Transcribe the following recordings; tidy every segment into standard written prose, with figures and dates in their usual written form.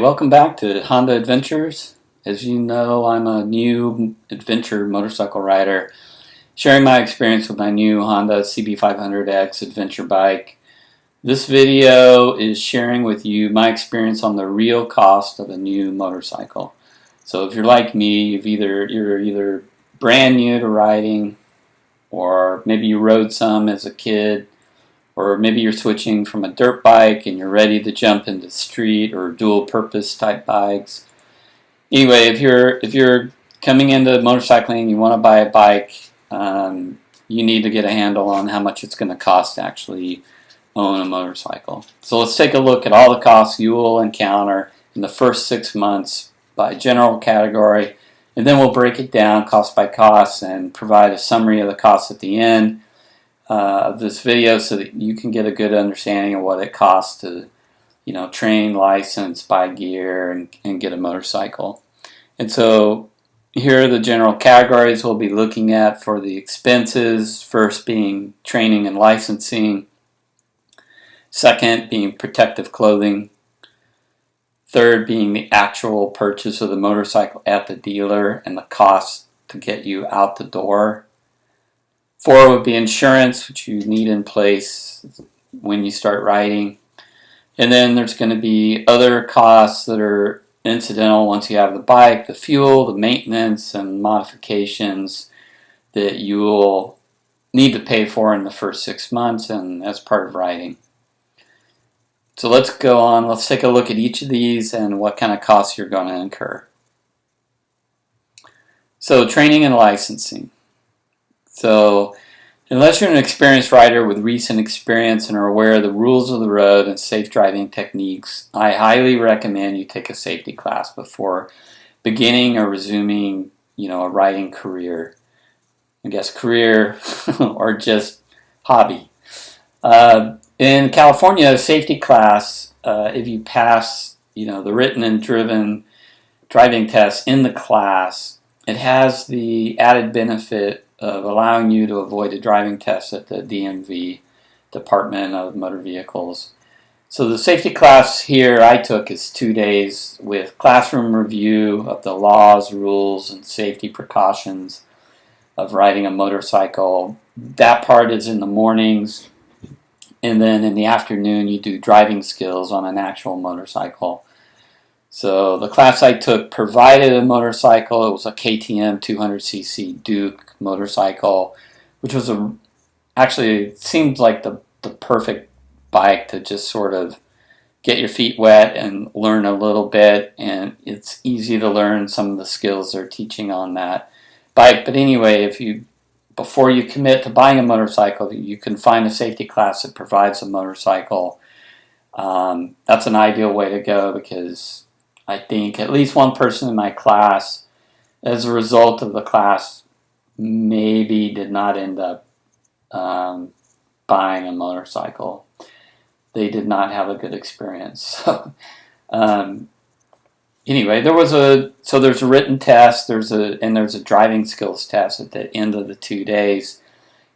Welcome back to Honda Adventures. As you know, I'm a new adventure motorcycle rider, sharing my experience with my new Honda CB500X adventure bike. This video is sharing with you my experience on the real cost of a new motorcycle. So if you're like me, you're either brand new to riding, or maybe you rode some as a kid, or maybe you're switching from a dirt bike and you're ready to jump into street or dual purpose type bikes. Anyway, if you're coming into motorcycling and you want to buy a bike, you need to get a handle on how much it's going to cost to actually own a motorcycle. So let's take a look at all the costs you will encounter in the first 6 months by general category, and then we'll break it down cost by cost and provide a summary of the costs at the end of this video so that you can get a good understanding of what it costs to, train, license, buy gear, and get a motorcycle. And so here are the general categories we'll be looking at for the expenses. First being training and licensing. Second being protective clothing. Third being the actual purchase of the motorcycle at the dealer and the cost to get you out the door. 4 would be insurance, which you need in place when you start riding. And then there's going to be other costs that are incidental once you have the bike, the fuel, the maintenance, and modifications that you will need to pay for in the first 6 months and as part of riding. So let's go on. Let's take a look at each of these and what kind of costs you're going to incur. So training and licensing. So, unless you're an experienced rider with recent experience and are aware of the rules of the road and safe driving techniques, I highly recommend you take a safety class before beginning or resuming, a riding career. I guess career or just hobby. In California, a safety class, if you pass, the written and driven driving test in the class, it has the added benefit of allowing you to avoid a driving test at the DMV, Department of Motor Vehicles. So the safety class here I took is 2 days with classroom review of the laws, rules, and safety precautions of riding a motorcycle. That part is in the mornings, and then in the afternoon you do driving skills on an actual motorcycle. So the class I took provided a motorcycle. It was a KTM 200cc Duke motorcycle, which was actually seemed like the perfect bike to just sort of get your feet wet and learn a little bit. And it's easy to learn some of the skills they're teaching on that bike. But anyway, before you commit to buying a motorcycle, you can find a safety class that provides a motorcycle. That's an ideal way to go because I think at least one person in my class, as a result of the class, maybe did not end up buying a motorcycle. They did not have a good experience. So, anyway, there's a written test, there's a driving skills test at the end of the 2 days,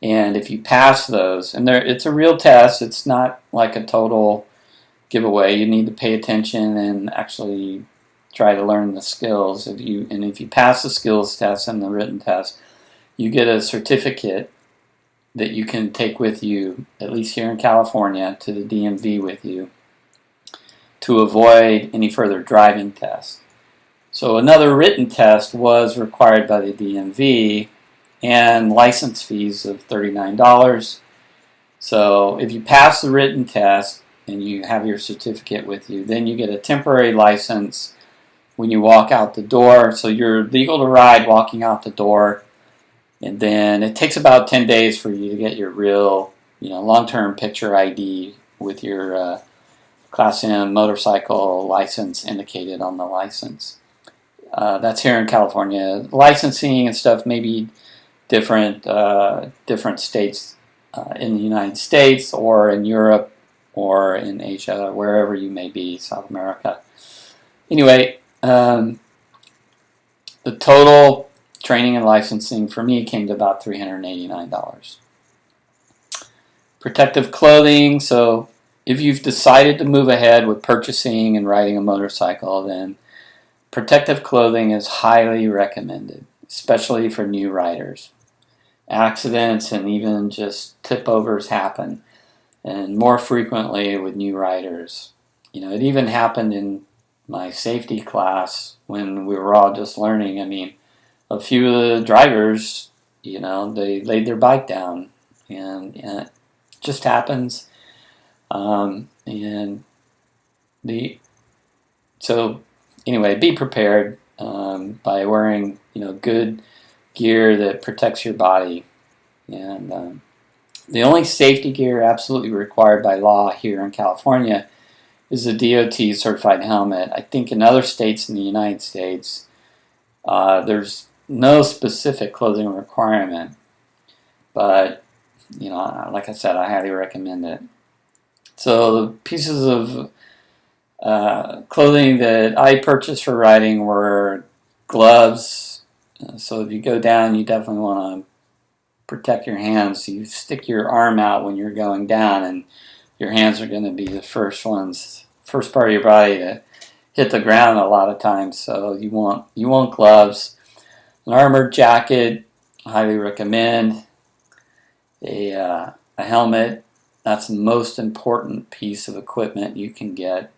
and if you pass those, and it's a real test, it's not like a total giveaway. You need to pay attention and actually try to learn the skills. If you pass the skills test and the written test, you get a certificate that you can take with you, at least here in California, to the DMV with you to avoid any further driving tests. So another written test was required by the DMV and license fees of $39. So if you pass the written test and you have your certificate with you, then you get a temporary license when you walk out the door. So you're legal to ride walking out the door, and then it takes about 10 days for you to get your real, long-term picture ID with your Class M motorcycle license indicated on the license. That's here in California. Licensing and stuff may be different states in the United States or in Europe or in Asia, wherever you may be, South America. Anyway, the total training and licensing for me came to about $389. Protective clothing, so if you've decided to move ahead with purchasing and riding a motorcycle, then protective clothing is highly recommended, especially for new riders. Accidents and even just tip overs happen, and more frequently with new riders. It even happened in my safety class when we were all just learning. I mean, a few of the drivers, they laid their bike down, and it just happens. And so anyway, be prepared by wearing good gear that protects your body. And the only safety gear absolutely required by law here in California is a DOT certified helmet. I think in other states in the United States, there's no specific clothing requirement, but like I said, I highly recommend it. So the pieces of clothing that I purchased for riding were gloves. So if you go down, you definitely want to protect your hands. You stick your arm out when you're going down, and your hands are going to be the first part of your body to hit the ground a lot of times. So you want gloves, an armored jacket. Highly recommend a helmet. That's the most important piece of equipment you can get.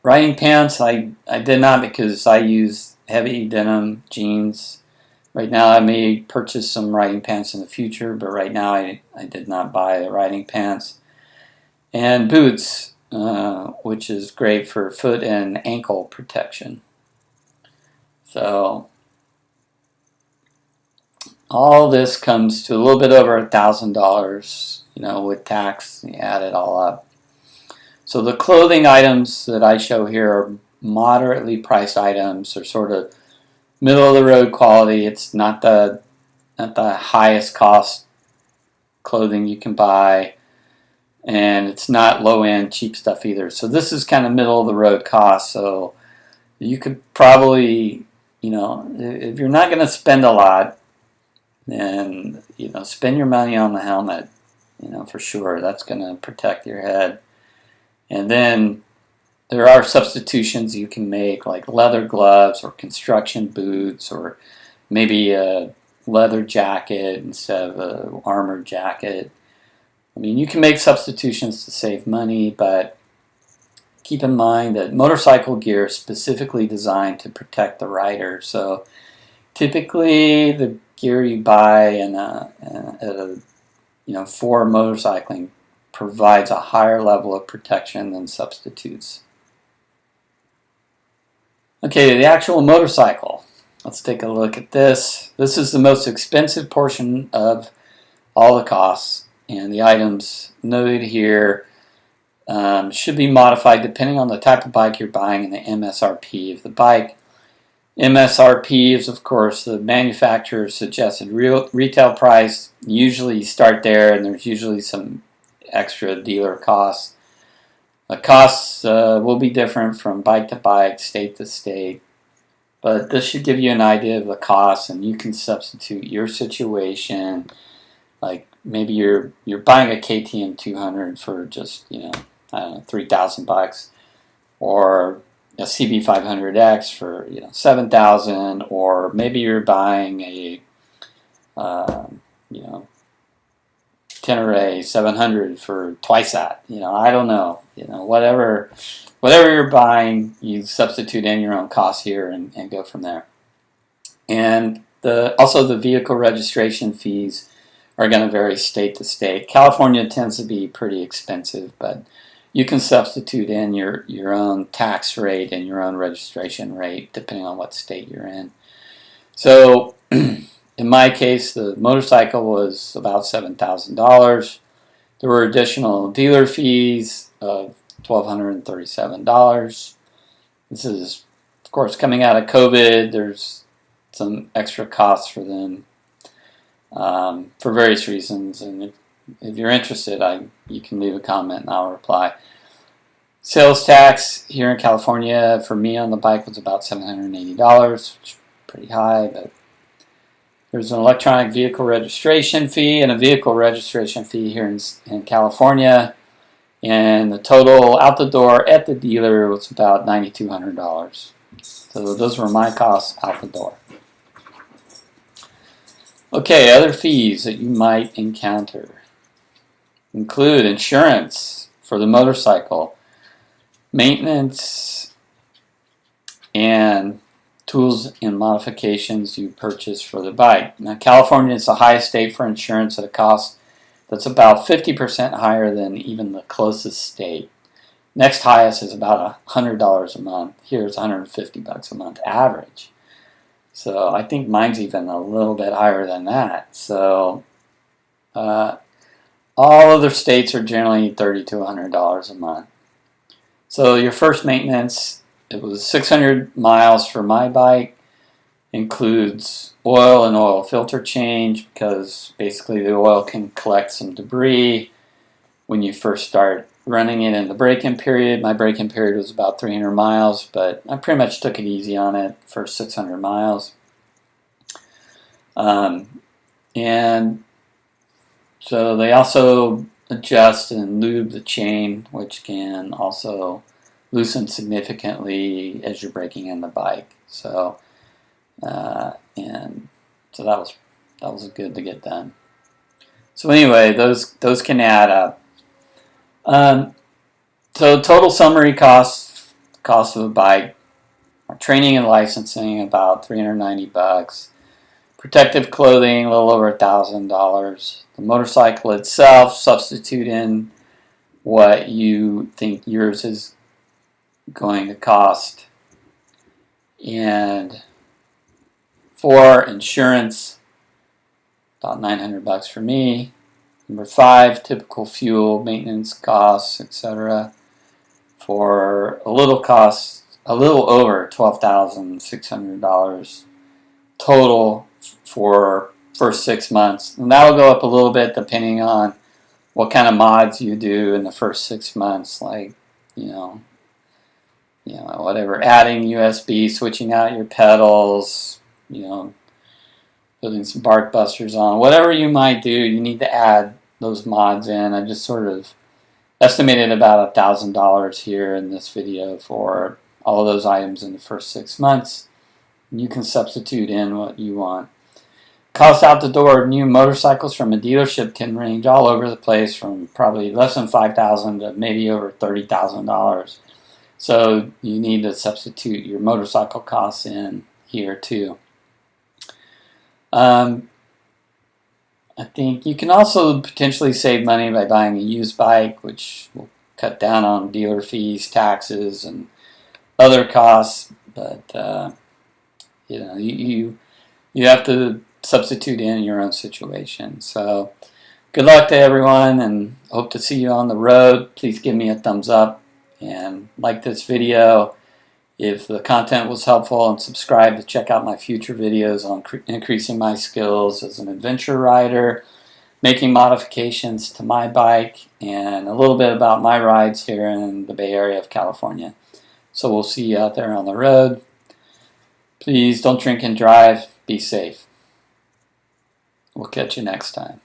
Riding pants, I did not, because I use heavy denim jeans. Right now I may purchase some riding pants in the future, but right now I did not buy riding pants. And boots, which is great for foot and ankle protection. So all this comes to a little bit over $1,000, with tax. You add it all up. So the clothing items that I show here are moderately priced items. They're sort of middle of the road quality. It's not the highest cost clothing you can buy, and it's not low end cheap stuff either. So this is kind of middle of the road cost. So you could probably, if you're not going to spend a lot, then spend your money on the helmet, for sure. That's going to protect your head. And then there are substitutions you can make, like leather gloves or construction boots, or maybe a leather jacket instead of an armored jacket. I mean, you can make substitutions to save money, but keep in mind that motorcycle gear is specifically designed to protect the rider. So typically the gear you buy for motorcycling provides a higher level of protection than substitutes. Okay, the actual motorcycle. Let's take a look at this. This is the most expensive portion of all the costs, and the items noted here should be modified depending on the type of bike you're buying and the MSRP of the bike. MSRP is, of course, the manufacturer's suggested retail price. Usually you start there, and there's usually some extra dealer costs. The costs will be different from bike to bike, state to state, but this should give you an idea of the cost, and you can substitute your situation. Like maybe you're buying a KTM 200 for just $3,000, or a CB 500X for $7,000, or maybe you're buying a Tenere 700 for twice that. I don't know. Whatever you're buying, you substitute in your own costs here and go from there. And also the vehicle registration fees are going to vary state to state. California tends to be pretty expensive, but you can substitute in your own tax rate and your own registration rate depending on what state you're in. So in my case, the motorcycle was about $7,000. There were additional dealer fees of $1,237. This is, of course, coming out of COVID. There's some extra costs for them for various reasons. And if you're interested, you can leave a comment and I'll reply. Sales tax here in California for me on the bike was about $780, which is pretty high, but There's an electronic vehicle registration fee and a vehicle registration fee here in California. And the total out the door at the dealer was about $9,200. So those were my costs out the door. Okay, other fees that you might encounter include insurance for the motorcycle, maintenance, and tools and modifications you purchase for the bike. Now, California is the highest state for insurance at a cost that's about 50% higher than even the closest state. Next highest is about $100 a month. Here it's $150 a month average. So I think mine's even a little bit higher than that. So all other states are generally $30 to $100 a month. So your first maintenance, it was 600 miles for my bike. Includes oil and oil filter change, because basically the oil can collect some debris when you first start running it in the break-in period. My break-in period was about 300 miles, but I pretty much took it easy on it for 600 miles. And so they also adjust and lube the chain, which can also loosen significantly as you're breaking in the bike. And so that was good to get done. So anyway, those can add up. So total summary cost of a bike, training and licensing about $390. Protective clothing a little over $1,000. The motorcycle itself, substitute in what you think yours is going to cost. And for insurance, about $900 for me. Number 5, typical fuel, maintenance costs, etc. For a little over $12,600 total for first 6 months. And that'll go up a little bit depending on what kind of mods you do in the first 6 months, like whatever, adding USB, switching out your pedals, putting some bark busters on, whatever you might do, you need to add those mods in. I just sort of estimated about $1,000 here in this video for all of those items in the first 6 months. You can substitute in what you want. Cost out the door of new motorcycles from a dealership can range all over the place, from probably less than $5,000 to maybe over $30,000. So you need to substitute your motorcycle costs in here too. I think you can also potentially save money by buying a used bike, which will cut down on dealer fees, taxes, and other costs. But you have to substitute in your own situation. So good luck to everyone, and hope to see you on the road. Please give me a thumbs up and like this video if the content was helpful, and subscribe to check out my future videos on increasing my skills as an adventure rider, making modifications to my bike, and a little bit about my rides here in the Bay Area of California. So we'll see you out there on the road. Please don't drink and drive. Be safe. We'll catch you next time.